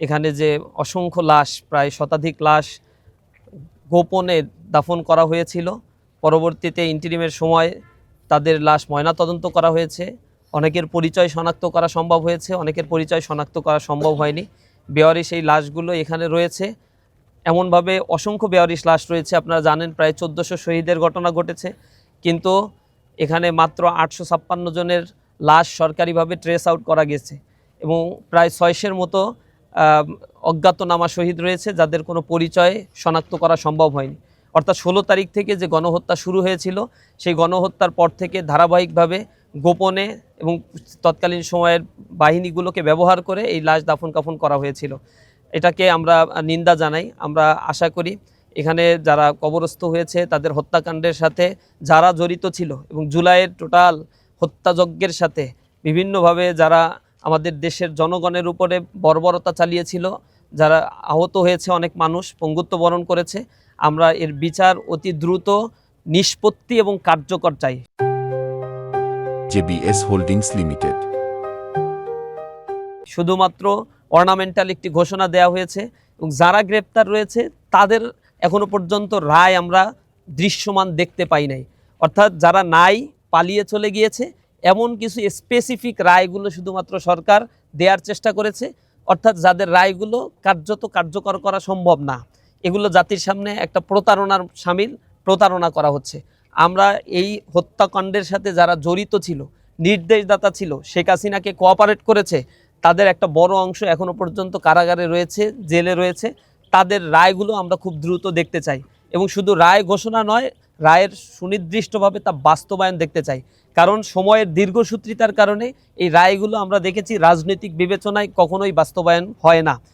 এখানে যে অসংখ্য লাশ, প্রায় শতাধিক লাশ গোপনে দাফন করা হয়েছিল, পরবর্তীতে ইন্টারিমের সময় তাদের লাশ ময়নাতদন্ত করা হয়েছে। অনেকের পরিচয় শনাক্ত করা সম্ভব হয়েছে, অনেকের পরিচয় শনাক্ত করা সম্ভব হয়নি। বেওয়ারিশ এই লাশগুলো এখানে রয়েছে। এমনভাবে অসংখ্য বেওয়ারিশ লাশ রয়েছে, আপনারা জানেন প্রায় 1400 শহীদের ঘটনা ঘটেছে, কিন্তু এখানে মাত্র 856 জনের লাশ সরকারিভাবে ট্রেস আউট করা গেছে এবং প্রায় 600-এর মতো অজ্ঞাতনামা শহীদ রয়েছে যাদের কোনো পরিচয় শনাক্ত করা সম্ভব হয়নি। অর্থাৎ 16 তারিখ থেকে যে গণহত্যা শুরু হয়েছিল, সেই গণহত্যার পর থেকে ধারাবাহিকভাবে গোপনে এবং তৎকালীন সময়ের বাহিনীগুলোকে ব্যবহার করে এই লাশ দাফন কাফন করা হয়েছিল। এটাকে আমরা নিন্দা জানাই। আমরা আশা করি এখানে যারা কবরস্থ হয়েছে তাদের হত্যাকাণ্ডের সাথে যারা জড়িত ছিল এবং জুলাইয়ের টোটাল হত্যাযজ্ঞের সাথে বিভিন্নভাবে যারা আমাদের দেশের জনগণের উপরে বর্বরতা চালিয়েছিল, যারা আহত হয়েছে, অনেক মানুষ পঙ্গুত্ব বরণ করেছে, আমরা এর বিচার অতি দ্রুত নিষ্পত্তি এবং কার্যকর চাই। জেবিএস হোল্ডিংস লিমিটেড শুধুমাত্র অর্নামেন্টাল একটি ঘোষণা দেওয়া হয়েছে এবং যারা গ্রেপ্তার রয়েছে তাদের এখনো পর্যন্ত রায় আমরা দৃশ্যমান দেখতে পাই নাই। অর্থাৎ যারা নাই, পালিয়ে চলে গিয়েছে, এমন কিছু স্পেসিফিক রায়গুলো শুধুমাত্র সরকার দেওয়ার চেষ্টা করেছে। অর্থাৎ যাদের রায়গুলো কার্যত কার্যকর করা সম্ভব না, এগুলো জাতির সামনে একটা প্রতারণার শামিল, প্রতারণা করা হচ্ছে। আমরা এই হত্যাকাণ্ডের সাথে যারা জড়িত ছিল, নির্দেশদাতা ছিল, শেখ হাসিনাকে কোঅপারেট করেছে, তাদের একটা বড় অংশ এখনো পর্যন্ত কারাগারে রয়েছে, জেলে রয়েছে। তাদের রায়গুলো আমরা খুব দ্রুত দেখতে চাই এবং শুধু রায় ঘোষণা নয়, রায়ের সুনির্দিষ্টভাবে তা বাস্তবায়ন দেখতে চাই। কারণ সময়ের দীর্ঘসূত্রিতার কারণে এই রায়গুলো আমরা দেখেছি রাজনৈতিক বিবেচনায় কখনোই বাস্তবায়ন হয় না।